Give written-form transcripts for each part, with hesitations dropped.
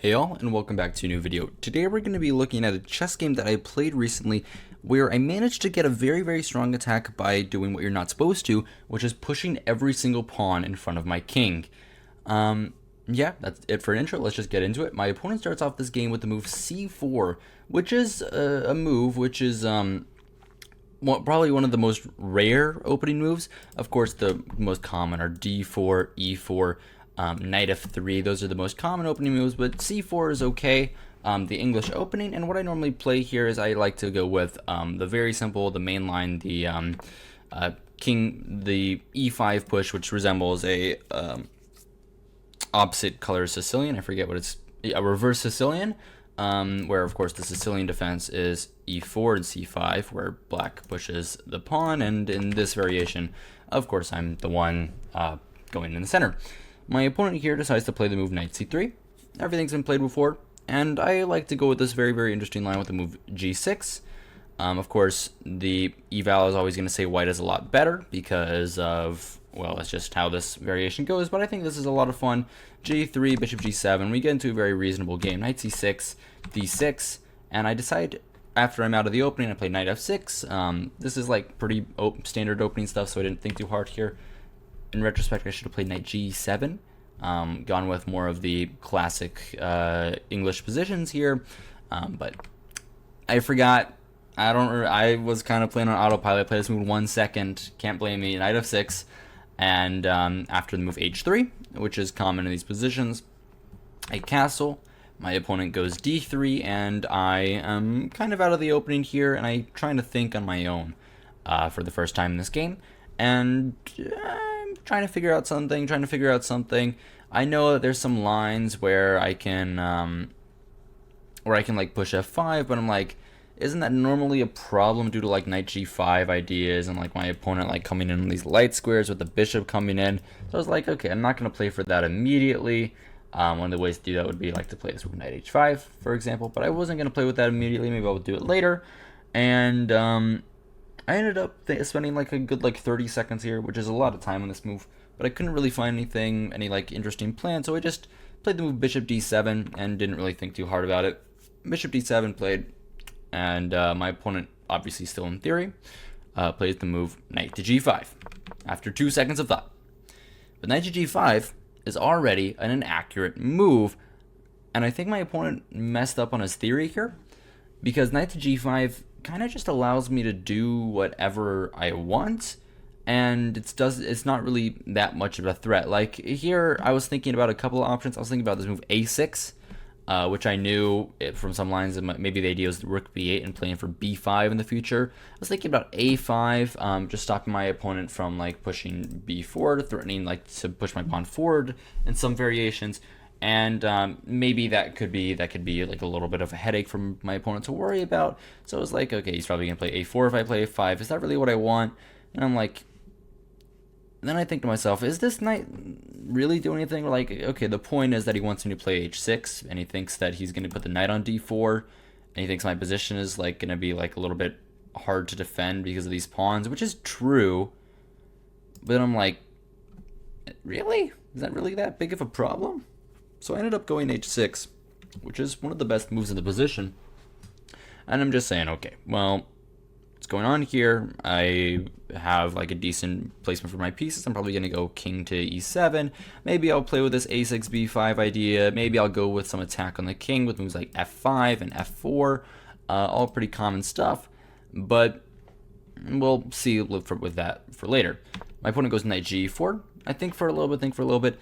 Hey all, and welcome back to a new video. Today we're going to be looking at a chess game that I played recently where I managed to get a very strong attack by doing what you're not supposed to, which is pushing every single pawn in front of my king. Yeah, that's it for an intro. Let's just get into it. My opponent starts off this game with the move c4, which is a move which is probably one of the most rare opening moves. Of course, the most common are d4, e4, knight f3. Those are the most common opening moves, but c4 is okay. The English opening, and what I normally play here is I like to go with the very simple, the main line, the the e5 push, which resembles a opposite color Sicilian. I forget what it's, a reverse Sicilian, where of course the Sicilian defense is e4 and c5, where black pushes the pawn, and in this variation, of course, I'm the one going in the center. My opponent here decides to play the move knight c3. Everything's been played before, and I like to go with this very interesting line with the move g6. Of course, the eval is always going to say white is a lot better because of, well, that's just how this variation goes, but I think this is a lot of fun. g3, bishop g7, we get into a very reasonable game. Knight c6, d6, and I decide after I'm out of the opening, I play knight f6. This is like pretty standard opening stuff, so I didn't think too hard here. In retrospect, I should have played knight g7, gone with more of the classic English positions here, but I forgot. I was kind of playing on autopilot. Played this move 1 second. Can't blame me. Knight f6, and after the move h3, which is common in these positions, a castle. My opponent goes d3, and I am kind of out of the opening here, and I'm trying to think on my own for the first time in this game, and I'm trying to figure out something. I know that there's some lines where I can like push f5, but I'm like, isn't that normally a problem due to like knight g5 ideas and like my opponent like coming in these light squares with the bishop coming in? So I was like, okay, I'm not going to play for that immediately. One of the ways to do that would be like to play this with knight h5, for example, but I wasn't going to play with that immediately. Maybe I'll do it later. And I ended up spending like a good 30 seconds here, which is a lot of time on this move, but I couldn't really find any like interesting plan, so I just played the move bishop d7 and didn't really think too hard about it. Bishop d7 played, and my opponent, obviously still in theory, plays the move knight to g5 after 2 seconds of thought. But knight to g5 is already an inaccurate move, and I think my opponent messed up on his theory here, because knight to g5 kind of just allows me to do whatever I want, and it's not really that much of a threat. Like here, I was thinking about a couple of options. I was thinking about this move a6, which I knew from some lines that maybe the idea was rook b8 and playing for b5 in the future. I was thinking about a5, just stopping my opponent from like pushing b4, threatening like to push my pawn forward in some variations. And maybe that could be like a little bit of a headache for my opponent to worry about. So I was like, okay, he's probably gonna play a4 if I play a5. Is that really what I want? And I'm like, then I think to myself, is this knight really doing anything? Like, okay, the point is that he wants me to play h6, and he thinks that he's gonna put the knight on d4, and he thinks my position is like gonna be like a little bit hard to defend because of these pawns, which is true. But I'm like, really? Is that really that big of a problem? So I ended up going h6, which is one of the best moves in the position. And I'm just saying, okay, well, what's going on here? I have like a decent placement for my pieces. I'm probably going to go king to e7. Maybe I'll play with this a6, b5 idea. Maybe I'll go with some attack on the king with moves like f5 and f4. All pretty common stuff, but we'll see with that for later. My opponent goes knight g4. I think for a little bit.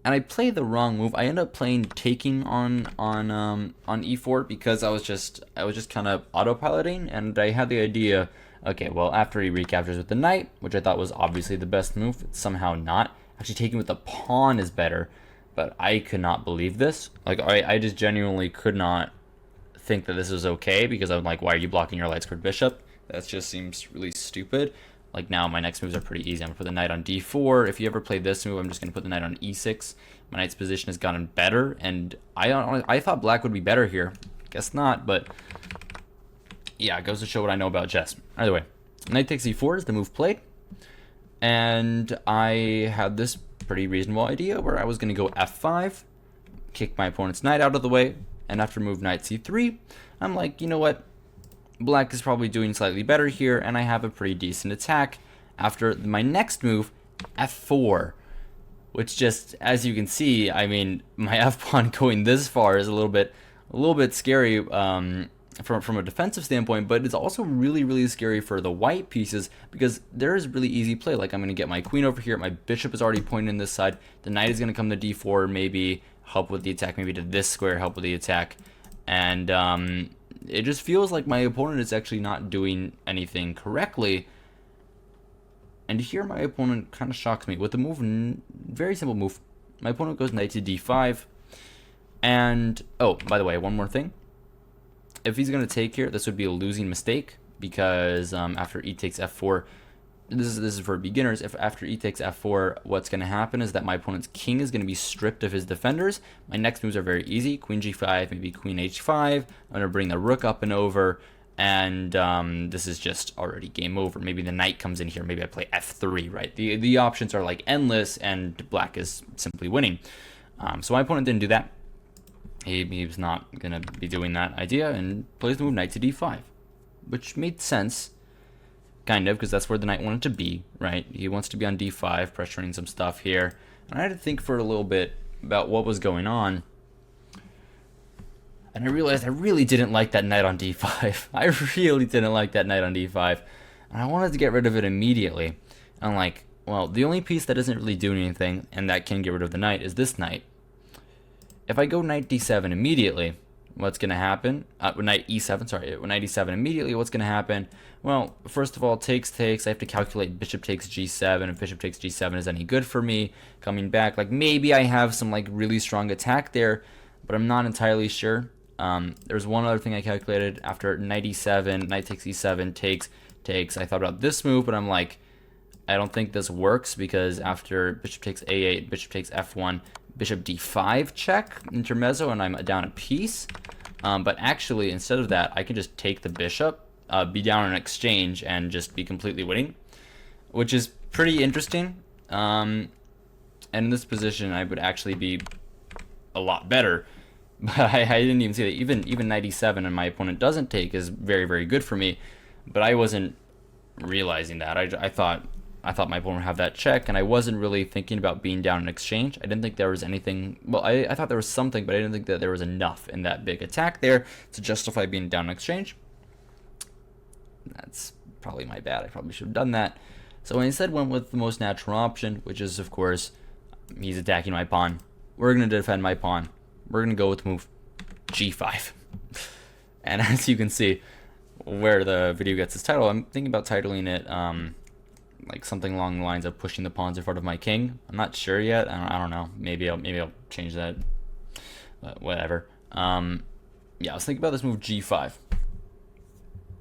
And I play the wrong move. I end up playing taking on e4 because I was just kind of autopiloting, and I had the idea, okay, well, after he recaptures with the knight, which I thought was obviously the best move, it's somehow not. Actually, taking with the pawn is better, but I could not believe this. Like, I just genuinely could not think that this was okay, because I'm like, why are you blocking your light squared bishop? That just seems really stupid. Like, now my next moves are pretty easy. I'm gonna put the knight on d4. If you ever play this move, I'm just gonna put the knight on e6. My knight's position has gotten better, and I thought black would be better here. Guess not, but yeah, it goes to show what I know about chess. Either way, knight takes e4 is the move played, and I had this pretty reasonable idea where I was gonna go f5, kick my opponent's knight out of the way, and after move knight c3, I'm like, you know what? Black is probably doing slightly better here, and I have a pretty decent attack after my next move, f4. Which just, as you can see, I mean, my f-pawn going this far is a little bit scary from a defensive standpoint, but it's also really scary for the white pieces because there is really easy play. Like, I'm going to get my queen over here, my bishop is already pointing in this side, the knight is going to come to d4, maybe help with the attack, maybe to this square, help with the attack, and it just feels like my opponent is actually not doing anything correctly. And here my opponent kind of shocks me with the move, very simple move. My opponent goes knight to d5, and oh, by the way, one more thing. If he's going to take here, this would be a losing mistake because after e takes f4, this is for beginners. If after e takes f4, what's going to happen is that my opponent's king is going to be stripped of his defenders. My next moves are very easy: queen g5, maybe queen h5. I'm going to bring the rook up and over. And this is just already game over. Maybe the knight comes in here. Maybe I play f3, right? The options are like endless, and black is simply winning. So my opponent didn't do that. He was not going to be doing that idea and plays the move knight to d5, which made sense, kind of, because that's where the knight wanted to be, right? He wants to be on d5, pressuring some stuff here. And I had to think for a little bit about what was going on. And I realized I really didn't like that knight on d5. I really didn't like that knight on d5. And I wanted to get rid of it immediately. I'm like, well, the only piece that doesn't really do anything and that can get rid of the knight is this knight. If I go knight d7 immediately, what's going to happen? Knight e7, sorry. Knight e7 immediately, what's going to happen? Well, first of all, takes. I have to calculate bishop takes g7. If bishop takes g7 is any good for me. Coming back, like maybe I have some like really strong attack there, but I'm not entirely sure. There's one other thing I calculated after knight e7, knight takes e7, takes. I thought about this move, but I'm like, I don't think this works because after bishop takes a8, bishop takes f1, bishop d5 check, intermezzo, and I'm down a piece. But actually, instead of that, I can just take the bishop, be down in exchange, and just be completely winning, which is pretty interesting. And in this position, I would actually be a lot better. But I didn't even see that. Even knight e7 and my opponent doesn't take is very good for me. But I wasn't realizing that. I thought my opponent would have that check, and I wasn't really thinking about being down in exchange. I didn't think there was anything. Well, I thought there was something, but I didn't think that there was enough in that big attack there to justify being down in exchange. That's probably my bad. I probably should have done that. So I instead went with the most natural option, which is, of course, he's attacking my pawn. We're going to defend my pawn. We're going to go with move g5. And as you can see, where the video gets its title, I'm thinking about titling it like something along the lines of pushing the pawns in front of my king. I'm not sure yet. I don't know. Maybe I'll change that. But whatever. Yeah, I was thinking about this move g5.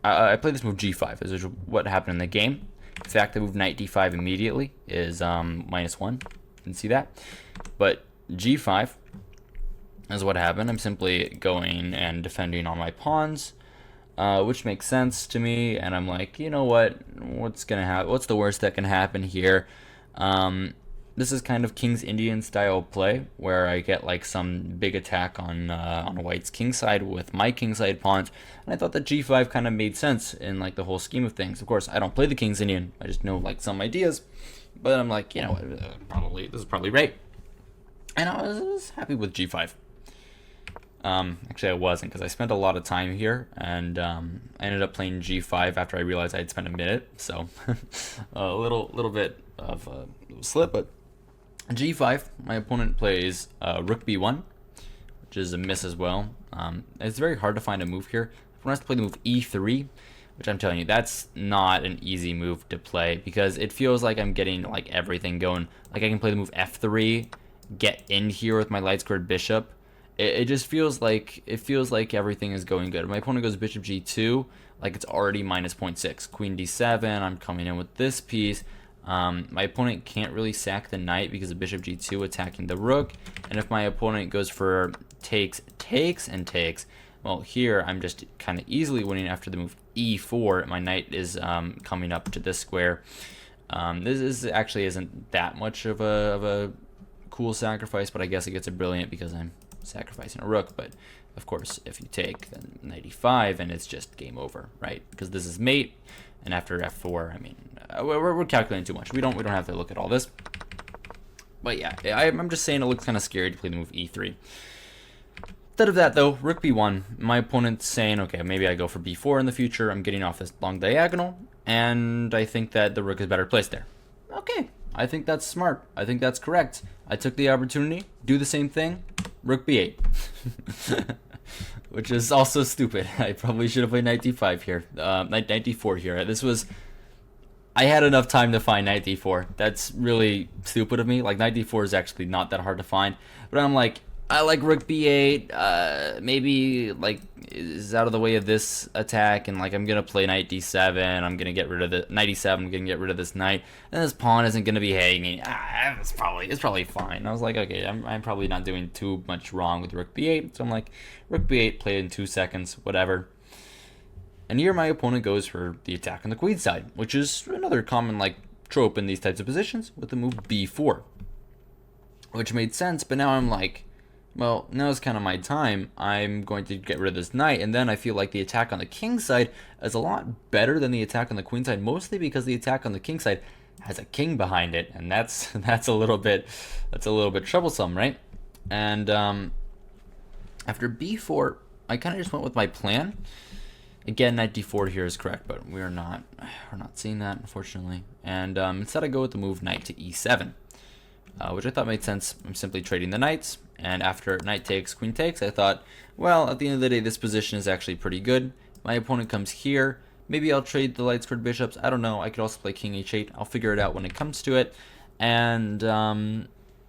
I played this move g5. This is what happened in the game. The fact that I moved knight d5 immediately is -1. You can see that. But g5 is what happened. I'm simply going and defending all my pawns, which makes sense to me. And I'm like, you know what? What's gonna happen? What's the worst that can happen here? This is kind of King's Indian style play, where I get like some big attack on White's king side with my king side pawns, and I thought that g5 kind of made sense in like the whole scheme of things. Of course, I don't play the King's Indian. I just know like some ideas, but I'm like, you know, this is probably right, and I was happy with g5. Actually, I wasn't, because I spent a lot of time here, and I ended up playing g5 after I realized I had spent a minute, so a little bit of a slip. But g5, my opponent plays rook b1, which is a miss as well. It's very hard to find a move here. Everyone has to play the move e3, which I'm telling you, that's not an easy move to play, because it feels like I'm getting like everything going. Like I can play the move f3, get in here with my light squared bishop. It just feels like everything is going good. My opponent goes bishop g2, like it's already -0.6. Queen d7, I'm coming in with this piece. My opponent can't really sack the knight because of bishop g2 attacking the rook. And if my opponent goes for takes, well, here I'm just kind of easily winning after the move e4. My knight is coming up to this square. This actually isn't that much of a cool sacrifice, but I guess it gets it brilliant because I'm sacrificing a rook, but of course, if you take, then knight e5, and it's just game over, right? Because this is mate, and after f4, I mean, we're calculating too much. We don't have to look at all this. But yeah, I'm just saying it looks kind of scary to play the move e3. Instead of that, though, rook b1. My opponent's saying, okay, maybe I go for b4 in the future. I'm getting off this long diagonal, and I think that the rook is better placed there. Okay, I think that's smart. I think that's correct. I took the opportunity, do the same thing, rook b8. Which is also stupid. I probably should have played knight d5 here. Knight d4 here. I had enough time to find knight d4. That's really stupid of me. Like, knight d4 is actually not that hard to find. But I'm like, I like rook b8. Maybe, like, is out of the way of this attack. And, like, I'm going to play knight d7. I'm going to get rid of the knight e7. I'm going to get rid of this knight. And this pawn isn't going to be hanging. It's probably fine. I was like, okay, I'm probably not doing too much wrong with rook b8. So I'm like, rook b8, play it in 2 seconds, whatever. And here my opponent goes for the attack on the queen side, which is another common like trope in these types of positions with the move b4. Which made sense, but now I'm like, well, now is kind of my time. I'm going to get rid of this knight, and then I feel like the attack on the king side is a lot better than the attack on the queen side, mostly because the attack on the king side has a king behind it, and that's a little bit troublesome, right? And after b4, I kind of just went with my plan. Again, knight d4 here is correct, but we're not seeing that, unfortunately. And instead I go with the move knight to e7, which I thought made sense. I'm simply trading the knights, and after knight takes, queen takes, I thought, well, at the end of the day, this position is actually pretty good. My opponent comes here. Maybe I'll trade the light squared bishops. I don't know. I could also play king h8. I'll figure it out when it comes to it. And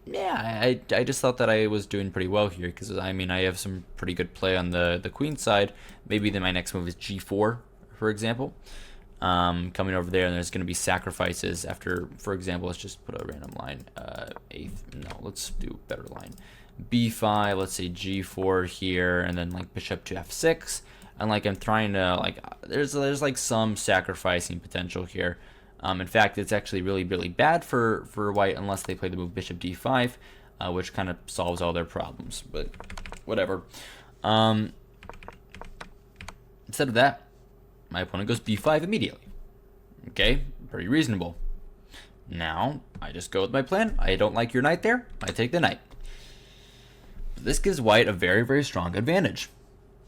yeah, I just thought that I was doing pretty well here, because I mean, I have some pretty good play on the queen side. Maybe then my next move is g4, for example. Coming over there, and there's going to be sacrifices after, for example, let's just put a random line. Let's do a better line. b5, let's say g4 here, and then like bishop to f6. And like I'm trying to, like, there's like some sacrificing potential here. In fact, it's actually really, really bad for white unless they play the move bishop d5, which kind of solves all their problems, but whatever. Instead of that, my opponent goes b5 immediately. Okay, very reasonable. Now, I just go with my plan. I don't like your knight there. I take the knight. This gives white a very, very strong advantage.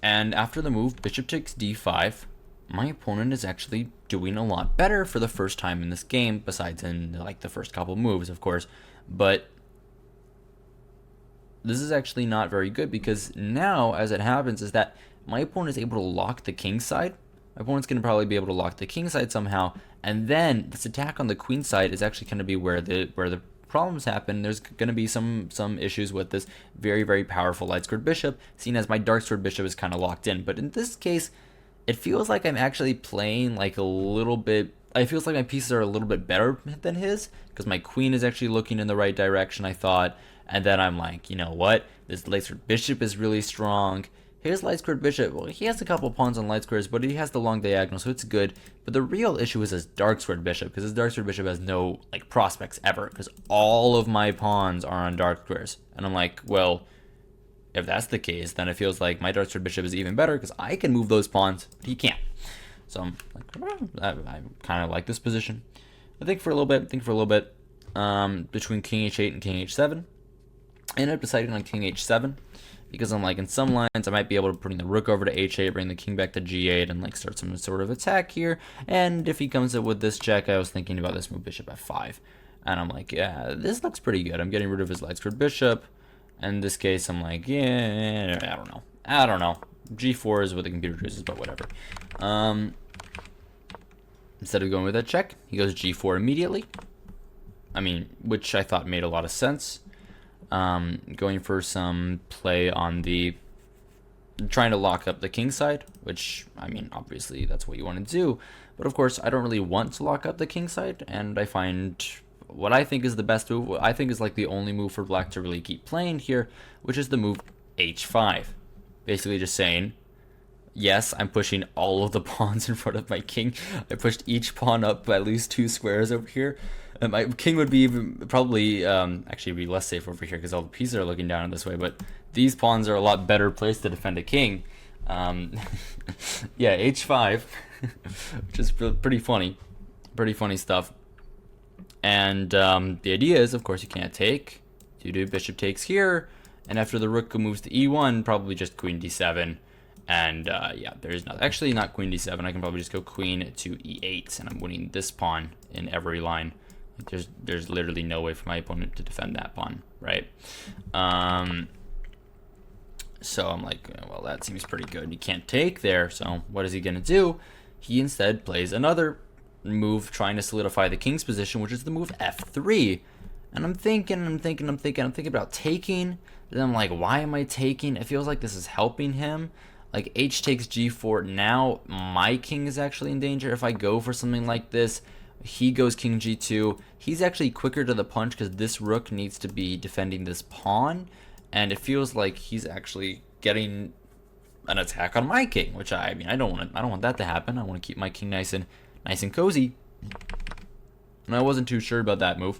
And after the move bishop takes d5, my opponent is actually doing a lot better for the first time in this game, besides in like the first couple moves, of course. But this is actually not very good, because now, as it happens, is that my opponent is able to lock the king side. My opponent's going to probably be able to lock the king side somehow, and then this attack on the queen side is actually going to be where the problems happen. There's going to be some issues with this very, very powerful light squared bishop, seen as my dark squared bishop is kind of locked in. But in this case, it feels like I'm actually playing like a little bit. It feels like my pieces are a little bit better than his, because my queen is actually looking in the right direction, I thought. And then I'm like, you know what? This light squared bishop is really strong. His light squared bishop, well, he has a couple pawns on light squares, but he has the long diagonal, so it's good. But the real issue is his dark squared bishop, because his dark squared bishop has no like prospects ever, because all of my pawns are on dark squares. And I'm like, well, if that's the case, then it feels like my dark squared bishop is even better, because I can move those pawns, but he can't. So I'm like, I kind of like this position. I think for a little bit, between king h8 and king h7. I ended up deciding on king h7, because I'm like, in some lines I might be able to bring the rook over to h8, bring the king back to g8, and like start some sort of attack here. And if he comes up with this check, I was thinking about this move bishop f5, and I'm like, yeah, this looks pretty good. I'm getting rid of his light squared bishop. In this case, I'm like, yeah, I don't know. g4 is what the computer chooses, but whatever. Instead of going with that check, he goes g4 immediately. I mean, which I thought made a lot of sense. Going for some play on the, trying to lock up the king side, which, I mean, obviously that's what you want to do. But of course, I don't really want to lock up the king side, and I find what I think is the best move, what I think is like the only move for black to really keep playing here, which is the move h5. Basically just saying, yes, I'm pushing all of the pawns in front of my king. I pushed each pawn up by at least 2 squares over here. My king would be even probably actually be less safe over here because all the pieces are looking down this way. But these pawns are a lot better placed to defend a king. Yeah, h5, which is pretty funny stuff. And the idea is, of course, you can't take. You do bishop takes here, and after the rook moves to e1, probably just queen d7. And yeah, there's not actually not queen d7. I can probably just go queen to e8, and I'm winning this pawn in every line. There's literally no way for my opponent to defend that pawn, right? So I'm like, well, that seems pretty good. You can't take there, so what is he gonna do? He instead plays another move trying to solidify the king's position, which is the move f3. And I'm thinking about taking. Then I'm like, why am I taking? It feels like this is helping him. Like h takes g4. Now my king is actually in danger. If I go for something like this, he goes king g2. He's actually quicker to the punch because this rook needs to be defending this pawn, and it feels like he's actually getting an attack on my king, which I mean I don't want that to happen. I want to keep my king nice and cozy. And I wasn't too sure about that move.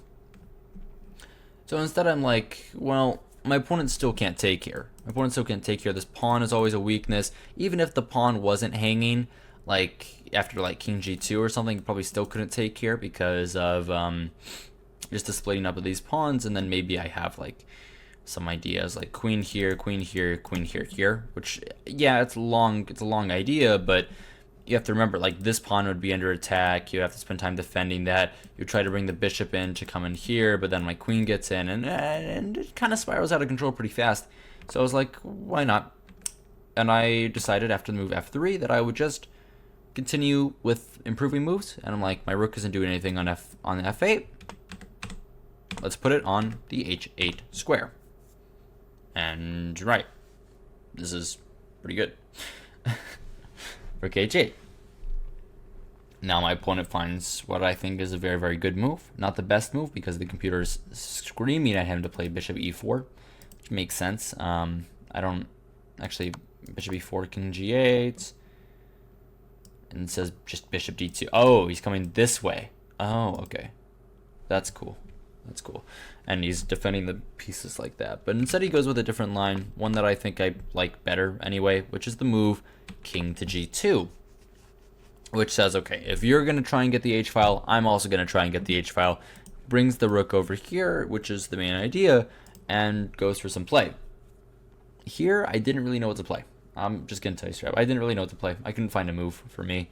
So instead I'm like, well, my opponent still can't take here. This pawn is always a weakness. Even if the pawn wasn't hanging, like after like king g2 or something, probably still couldn't take here because of just the splitting up of these pawns. And then maybe I have like some ideas like queen here, queen here, queen here, which yeah, it's a long idea, but you have to remember, like, this pawn would be under attack. You have to spend time defending that. You try to bring the bishop in to come in here, but then my queen gets in, and it kind of spirals out of control pretty fast. So I was like, why not? And I decided after the move f3 that I would just continue with improving moves. And I'm like, my rook isn't doing anything on f8. Let's put it on the h8 square. And right, this is pretty good. Rook h8. Now my opponent finds what I think is a very, very good move. Not the best move because the computer is screaming at him to play bishop e4, which makes sense. I don't actually bishop e4, king g8, and it says just bishop d2. Oh, he's coming this way. Oh, okay, that's cool. And he's defending the pieces like that. But instead he goes with a different line, one that I think I like better anyway, which is the move king to g2, which says, okay, if you're going to try and get the h-file, I'm also going to try and get the h-file. Brings the rook over here, which is the main idea, and goes for some play. Here, I didn't really know what to play. I'm just going to tell you straight up. I didn't really know what to play. I couldn't find a move for me.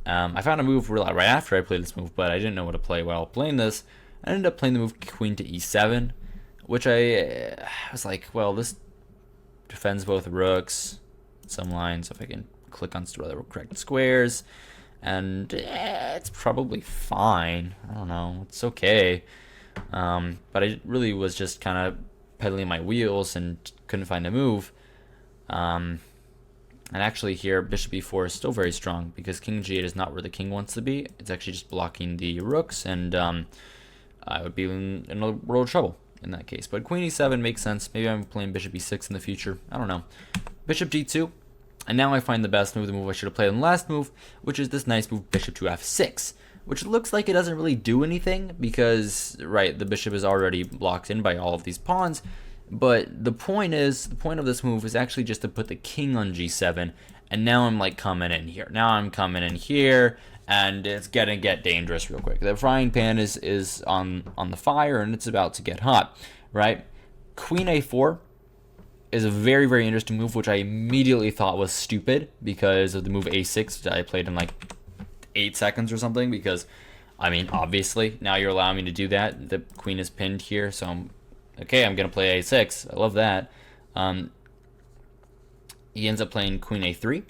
I found a move right after I played this move, but I didn't know what to play while playing this. I ended up playing the move queen to e7, which I was like, well, this defends both rooks, some lines, if I can click on the correct squares, and it's probably fine. I don't know, it's okay. But I really was just kind of pedaling my wheels and couldn't find a move. And actually here, bishop e4 is still very strong because king g8 is not where the king wants to be. It's actually just blocking the rooks, and I would be in a world of trouble in that case. But queen e7 makes sense. Maybe I'm playing bishop e6 in the future. I don't know. Bishop d2. And now I find the best move, the move I should have played in the last move, which is this nice move, bishop to f6, which looks like it doesn't really do anything because, right, the bishop is already blocked in by all of these pawns. But the point of this move is actually just to put the king on g7, and now I'm like coming in here. And it's gonna get dangerous real quick. The frying pan is on the fire, and it's about to get hot, right? Queen a4 is a very, very interesting move, which I immediately thought was stupid because of the move a6 that I played in like 8 seconds or something. Because, I mean, obviously, now you're allowing me to do that. The queen is pinned here, so I'm gonna play a6. I love that. He ends up playing queen a3,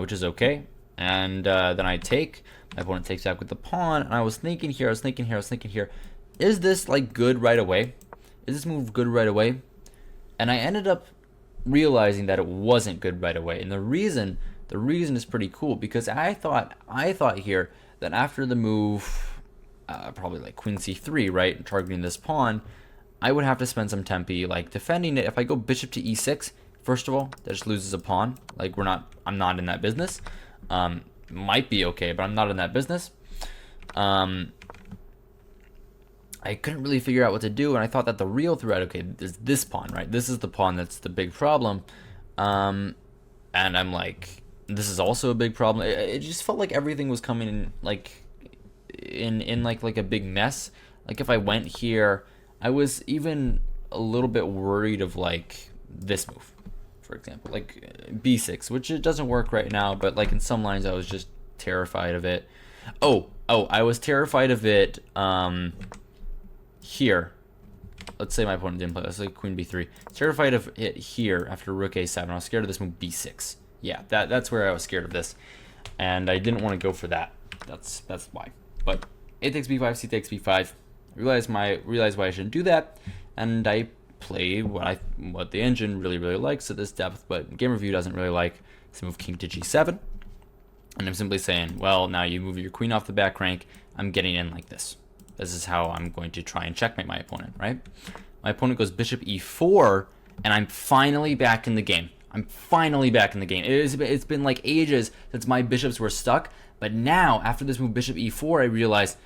which is okay. And then I take. My opponent takes back with the pawn, and I was thinking here. Is this like good right away? Is this move good right away? And I ended up realizing that it wasn't good right away. And the reason is pretty cool because I thought here that after the move, probably like queen c3, right, targeting this pawn, I would have to spend some tempi like defending it. If I go bishop to e6, first of all, that just loses a pawn. Like I'm not in that business. Might be okay, but I'm not in that business. I couldn't really figure out what to do, and I thought that the real threat, okay, is this pawn, right? This is the pawn that's the big problem. Um, and I'm like, this is also a big problem. It just felt like everything was coming in like like a big mess. Like if I went here, I was even a little bit worried of like this move, for example, like b6, which it doesn't work right now, but like in some lines I was just terrified of it. Oh, I was terrified of it here. Let's say my opponent didn't play. Let's say queen b3. Terrified of it here after rook a7. I was scared of this move b6. Yeah, that's where I was scared of this, and I didn't want to go for that. That's why. But a takes b5, c takes b5. I realized why I shouldn't do that, and I play what the engine really likes at this depth, but game review doesn't really like. This move king to g7, and I'm simply saying, well, now you move your queen off the back rank. I'm getting in like this. This is how I'm going to try and checkmate my opponent, right? My opponent goes bishop e4, and I'm finally back in the game. It's been like ages since my bishops were stuck, but now, after this move bishop e4, I realized,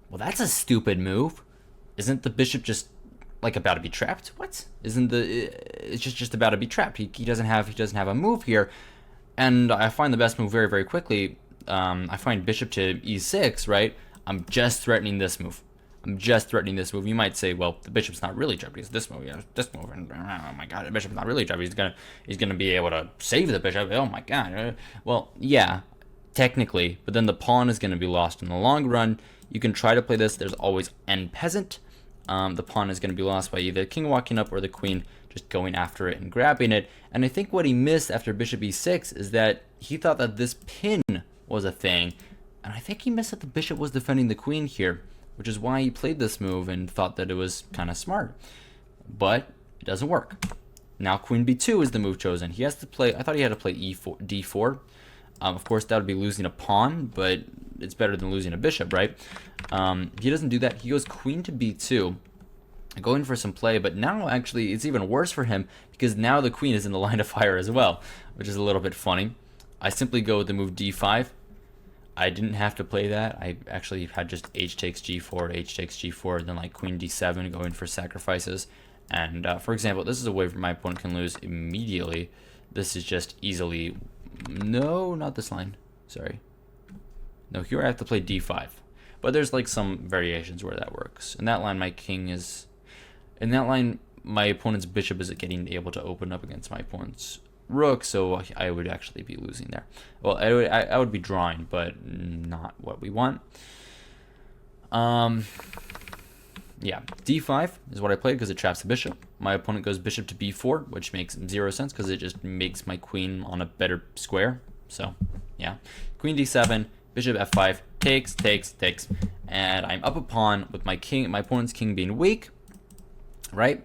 well, that's a stupid move. Isn't the bishop just like about to be trapped? What? It's just about to be trapped. He doesn't have a move here, and I find the best move very quickly. I find bishop to e6, right? I'm just threatening this move. You might say, well, the bishop's not really trapped. It's this move, this move, and oh my god, the bishop's not really trapped. He's gonna be able to save the bishop. Oh my god. Well, yeah, technically, but then the pawn is gonna be lost in the long run. You can try to play this. There's always n peasant. The pawn is gonna be lost by either king walking up or the queen just going after it and grabbing it. And I think what he missed after bishop e6 is that he thought that this pin was a thing, and I think he missed that the bishop was defending the queen here, which is why he played this move and thought that it was kind of smart. But it doesn't work. Now queen b2 is the move chosen. He has to play, I thought he had to play d4. Of course, that would be losing a pawn, but it's better than losing a bishop, right? He doesn't do that. He goes queen to b2, going for some play, but now actually it's even worse for him because now the queen is in the line of fire as well, which is a little bit funny. I simply go with the move d5. I didn't have to play that. I actually had just h takes g4, h takes g4, and then like queen d7 going for sacrifices. And for example, this is a way where my opponent can lose immediately. This is just easily, no, not this line, sorry. No, here I have to play d5. But there's like some variations where that works. In that line, my opponent's bishop is getting able to open up against my opponent's rook, so I would actually be losing there. Well, I would be drawing, but not what we want. Yeah, d5 is what I played because it traps the bishop. My opponent goes bishop to b4, which makes 0 sense because it just makes my queen on a better square. So, yeah. Queen d7, bishop f5, takes, and I'm up a pawn with my opponent's king being weak, right?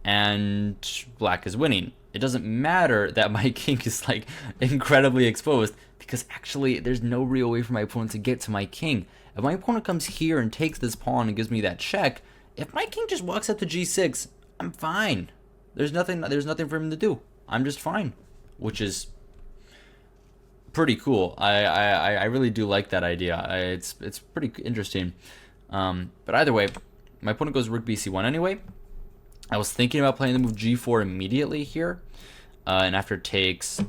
And black is winning. It doesn't matter that my king is like incredibly exposed because actually there's no real way for my opponent to get to my king. If my opponent comes here and takes this pawn and gives me that check, if my king just walks up to g6, I'm fine. There's nothing for him to do. I'm just fine, which is pretty cool. I really do like that idea. It's pretty interesting. But either way, my opponent goes rook bc1 anyway. I was thinking about playing the move g4 immediately here, and after takes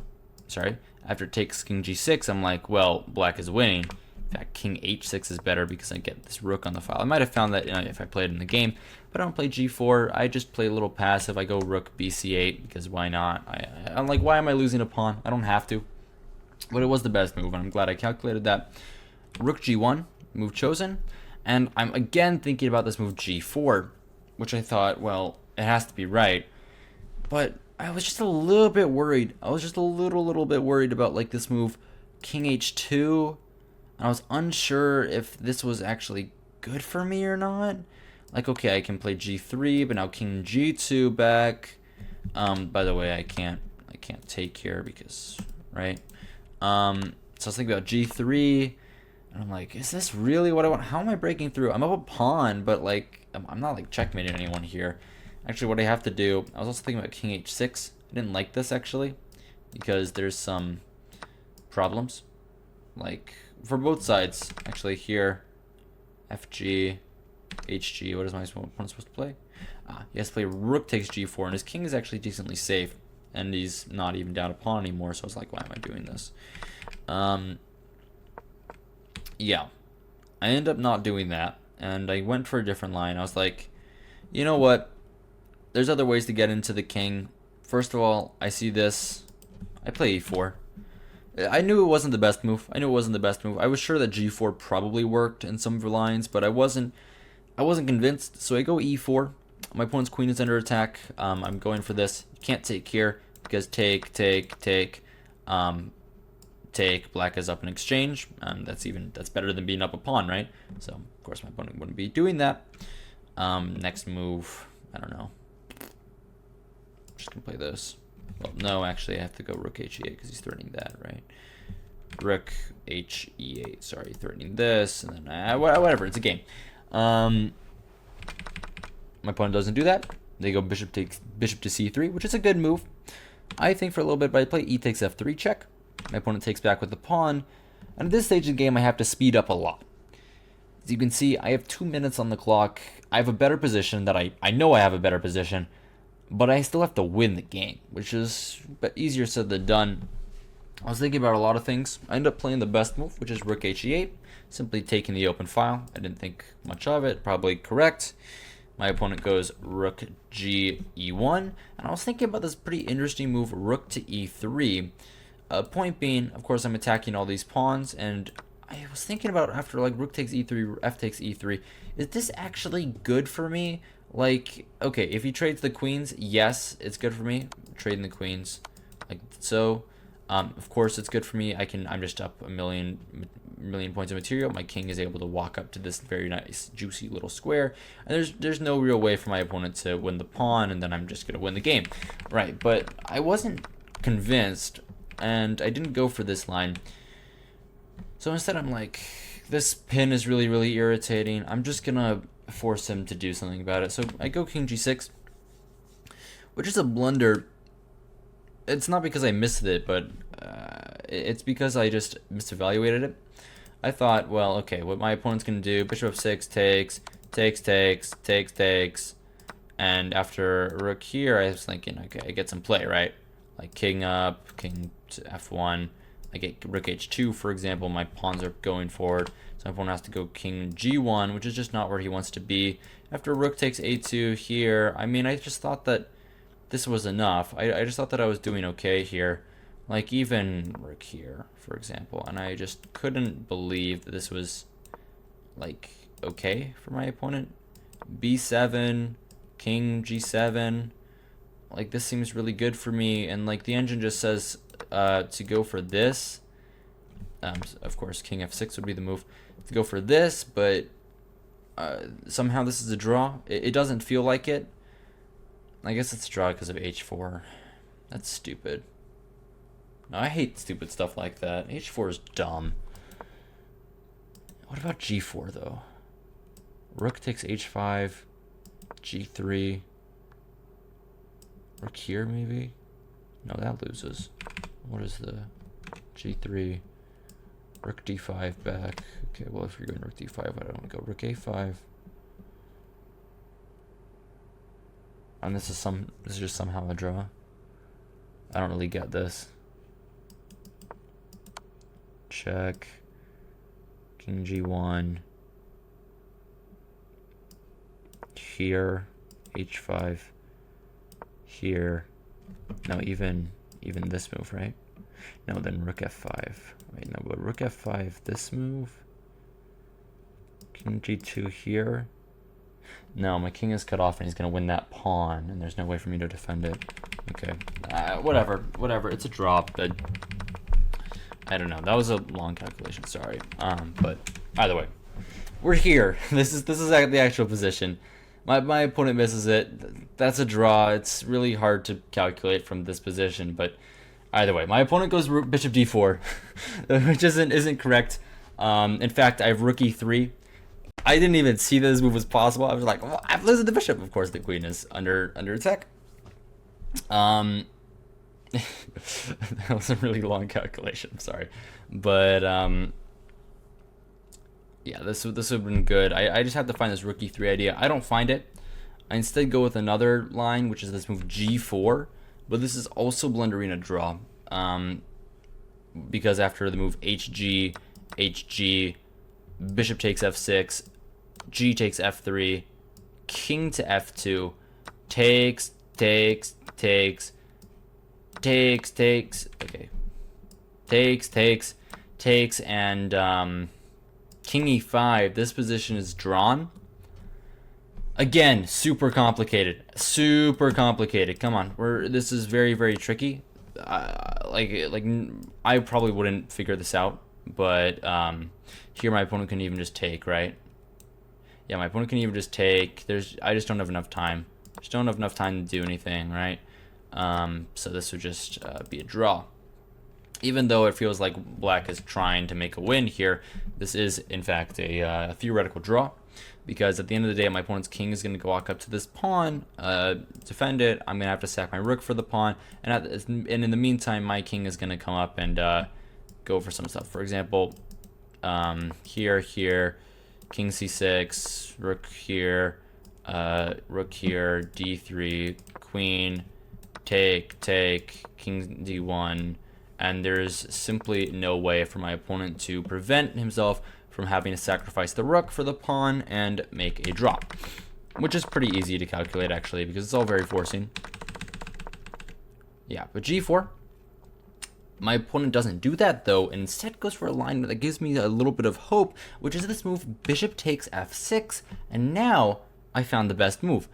king g6, I'm like, well, black is winning. In fact, king h6 is better because I get this rook on the file. I might have found that if I played in the game, but I don't play g4. I just play a little passive. I go rook bc8 because why not? I'm like, why am I losing a pawn? I don't have to. But it was the best move, and I'm glad I calculated that. Rook g1, move chosen, and I'm again thinking about this move g4, which I thought, well, it has to be right. But I was just a little bit worried. I was just a little bit worried about like this move king h2. And I was unsure if this was actually good for me or not. Like, okay, I can play g3, but now king g2 back. By the way, I can't take here because, right? So I was thinking about g3, and I'm like, is this really what I want? How am I breaking through? I'm up a pawn, but like, I'm not like checkmating anyone here. Actually, what I have to do, I was also thinking about king h6. I didn't like this actually, because there's some problems. Like, for both sides, actually here, fg, HG. What is my opponent supposed to play? He has to play rook takes G4, and his king is actually decently safe, and he's not even down a pawn anymore. So I was like, why am I doing this? Yeah, I ended up not doing that, and I went for a different line. I was like, you know what? There's other ways to get into the king. First of all, I see this. I play E4. I knew it wasn't the best move. I was sure that G4 probably worked in some of the lines, but I wasn't convinced. So I go E4. My opponent's queen is under attack. I'm going for this. You can't take here because take. Take. Black is up in exchange. That's better than being up a pawn, right? So of course my opponent wouldn't be doing that. Next move, I don't know. I'm just gonna play this. Well, no, actually I have to go rook h8 because he's threatening that, right? Rook h8. Sorry, threatening this, and then whatever. It's a game. My opponent doesn't do that. They go bishop to c3, which is a good move, I think, for a little bit. But I play e takes f3 check. My opponent takes back with the pawn, and at this stage of the game, I have to speed up a lot. As you can see, I have 2 minutes on the clock. I have a better position that I know I have a better position, but I still have to win the game, which is easier said than done. I was thinking about a lot of things. I ended up playing the best move, which is rook h8, simply taking the open file. I didn't think much of it, probably correct. My opponent goes rook g e1, and I was thinking about this pretty interesting move, rook to e3. Point being, of course, I'm attacking all these pawns, and I was thinking about after like rook takes e3, f takes e3, is this actually good for me? Like, okay, if he trades the queens, yes, it's good for me. Trading the queens, like so. Of course, it's good for me. I'm just up a million points of material. My king is able to walk up to this very nice, juicy little square, and there's no real way for my opponent to win the pawn, and then I'm just gonna win the game, right? But I wasn't convinced, and I didn't go for this line. So instead, I'm like, this pin is really, really irritating. I'm just gonna force him to do something about it. So I go king g6, which is a blunder. It's not because I missed it, but it's because I just misevaluated it. I thought, well, okay, what my opponent's gonna do, bishop f6 takes, and after rook here, I was thinking, okay, I get some play, right? Like king up, king to f1. I get rook h2, for example. My pawns are going forward, so my opponent has to go king g1, which is just not where he wants to be. After rook takes a2 here, I mean, I just thought that this was enough. I just thought that I was doing okay here. Like even rook here, for example, and I just couldn't believe that this was like okay for my opponent. b7, king g7, like this seems really good for me, and like the engine just says to go for this. Of course, king f6 would be the move to go for this, but somehow this is a draw. It doesn't feel like it. I guess it's a draw because of h4. That's stupid. No, I hate stupid stuff like that. h4 is dumb. What about g4 though? Rook takes h5, g3. Rook here maybe? No, that loses. What is the g3? Rook d5 back. Okay, well if you're going rook d5, I don't want to go rook a5. And this is just somehow a draw. I don't really get this. Check. King g1. Here. h5. Here. No, even this move, right? No, then rook f5. Wait, no, but rook f5, this move. King g2 here. No, my king is cut off and he's going to win that pawn, and there's no way for me to defend it. Okay. Whatever. It's a drop, but I don't know. That was a long calculation, sorry. But either way, we're here. This is the actual position. My opponent misses it. That's a draw. It's really hard to calculate from this position, but either way, my opponent goes bishop d4, which isn't correct. In fact, I have rook e3. I didn't even see that this move was possible. I was like, well, I've losing the bishop. Of course, the queen is under attack. That was a really long calculation. I'm sorry, but Yeah, this would have been good. I just have to find this rook e3 idea. I don't find it. I instead go with another line, which is this move g4. But this is also Blend Arena draw. Because after the move hg, hg, bishop takes f6, g takes f3, king to f2, takes, okay, takes, and king e5. This position is drawn. Again, super complicated. Come on, this is very, very tricky. Like I probably wouldn't figure this out, but here my opponent can even just take, right? Yeah, my opponent can even just take. I just don't have enough time. Just don't have enough time to do anything, right? So this would just be a draw. Even though it feels like black is trying to make a win here, this is in fact a theoretical draw, because at the end of the day, my opponent's king is going to walk up to this pawn, defend it. I'm going to have to sack my rook for the pawn, and in the meantime, my king is going to come up and go for some stuff. For example, here, king c6, rook here, d3, queen, take, king d1, and there's simply no way for my opponent to prevent himself from having to sacrifice the rook for the pawn and make a drop, which is pretty easy to calculate actually, because it's all very forcing. Yeah, but g4, my opponent doesn't do that though, and instead goes for a line that gives me a little bit of hope, which is this move, bishop takes f6, and now I found the best move.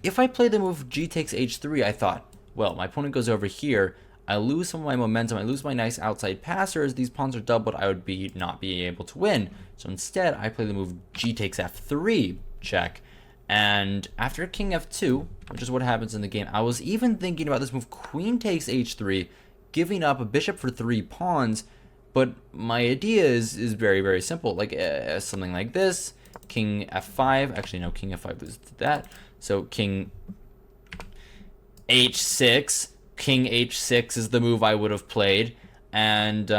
If I play the move g takes h3, I thought, well, my opponent goes over here, I lose some of my momentum, I lose my nice outside passers, these pawns are doubled, I would not be able to win. So instead, I play the move g takes f3, check. And after king f2, which is what happens in the game, I was even thinking about this move queen takes h3, giving up a bishop for 3 pawns, but my idea is very, very simple. Like something like this, king f5, actually no, king f5 loses to that. So king h6, king h6 is the move I would have played, and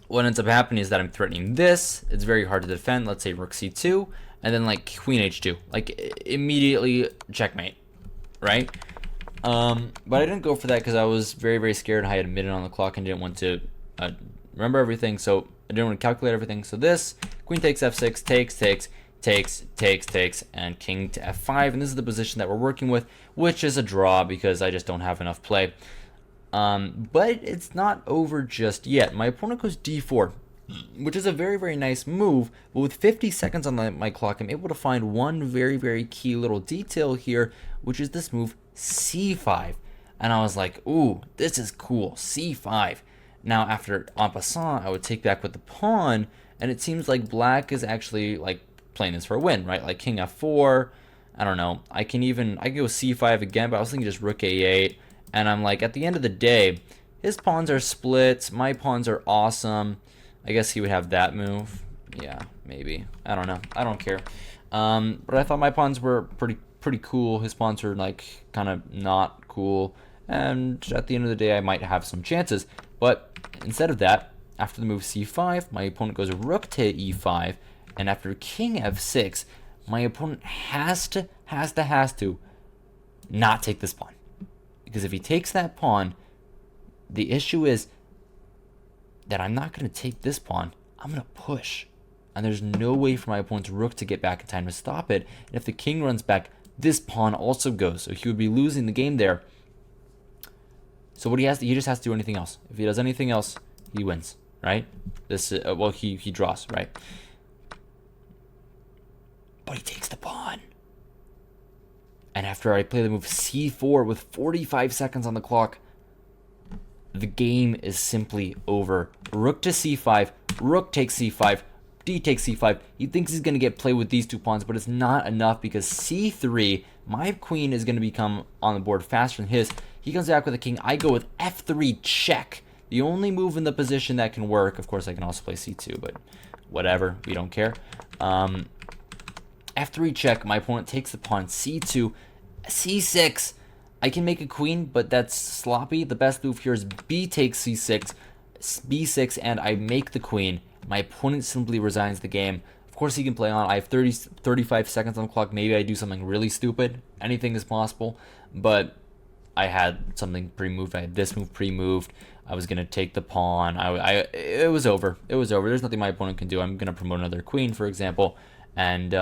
what ends up happening is that I'm threatening this. It's very hard to defend. Let's say rook c2, and then like queen h2, like immediately checkmate, right? But I didn't go for that because I was very, very scared. I had a minute on the clock and didn't want to remember everything, so I didn't want to calculate everything. So this queen takes f6, takes, and king to f5, and this is the position that we're working with, which is a draw because I just don't have enough play. But it's not over just yet. My opponent goes d4, which is a very, very nice move, but with 50 seconds on my clock, I'm able to find one very, very key little detail here, which is this move c5. And I was like, ooh, this is cool, c5. Now, after en passant, I would take back with the pawn, and it seems like black is actually like playing this for a win, right? Like king f4, I don't know. I can go c5 again, but I was thinking just rook a8, and I'm like, at the end of the day, his pawns are split, my pawns are awesome. I guess he would have that move. Yeah, maybe. I don't know. I don't care. But I thought my pawns were pretty cool. His pawns are like kind of not cool, and at the end of the day, I might have some chances. But instead of that, after the move c5, my opponent goes rook to e5, and after king f6, my opponent has to not take this pawn. Because if he takes that pawn, the issue is that I'm not going to take this pawn, I'm going to push. And there's no way for my opponent's rook to get back in time to stop it. And if the king runs back, this pawn also goes. So he would be losing the game there. So what he just has to do anything else. If he does anything else, he wins, right? Well, he draws, right? But he takes the pawn. And after I play the move c4 with 45 seconds on the clock, the game is simply over. Rook to c5, rook takes c5, d takes c5. He thinks he's going to get play with these 2 pawns, but it's not enough because c3, my queen is going to become on the board faster than his. He comes back with a king. I go with f3 check. The only move in the position that can work. Of course, I can also play c2, but whatever. We don't care. f3 check. My opponent takes the pawn. c2, c6. I can make a queen, but that's sloppy. The best move here is b takes c6. b6, and I make the queen. My opponent simply resigns the game. Of course, he can play on. I have 35 seconds on the clock. Maybe I do something really stupid. Anything is possible. But I had something pre-moved. I had this move pre-moved. I was going to take the pawn. It was over. It was over. There's nothing my opponent can do. I'm going to promote another queen, for example. And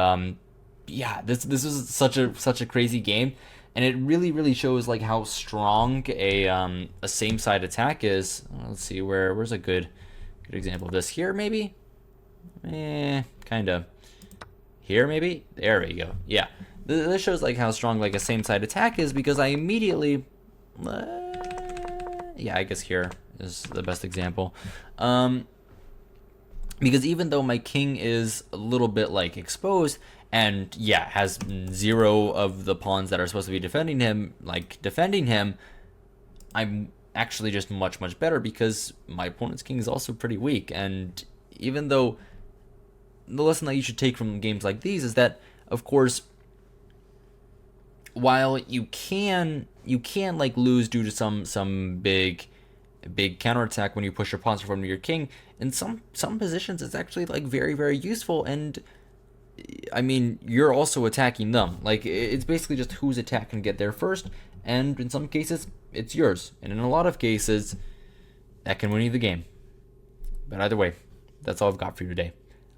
yeah, this was such a crazy game. And it really shows like how strong a same side attack is. Let's see, where's a good example of this? Here maybe? Kind of. Here maybe? There we go. Yeah. This shows like how strong like a same side attack is, because I immediately yeah, I guess here is the best example. Because even though my king is a little bit like exposed, and yeah, has 0 of the pawns that are supposed to be defending him, I'm actually just much better, because my opponent's king is also pretty weak. And even though the lesson that you should take from games like these is that, of course, while you can like lose due to some big counterattack when you push your pawns from your king, in some positions it's actually like very useful. And I mean, you're also attacking them. Like, it's basically just whose attack can get there first, and in some cases it's yours, and in a lot of cases that can win you the game. But either way, that's all I've got for you today.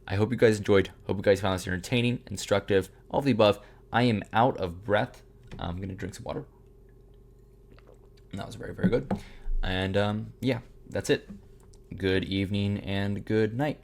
I hope you guys enjoyed. Hope you guys found this entertaining, instructive, all of the above. I am out of breath. I'm going to drink some water. That was very good. And yeah, that's it. Good evening and good night.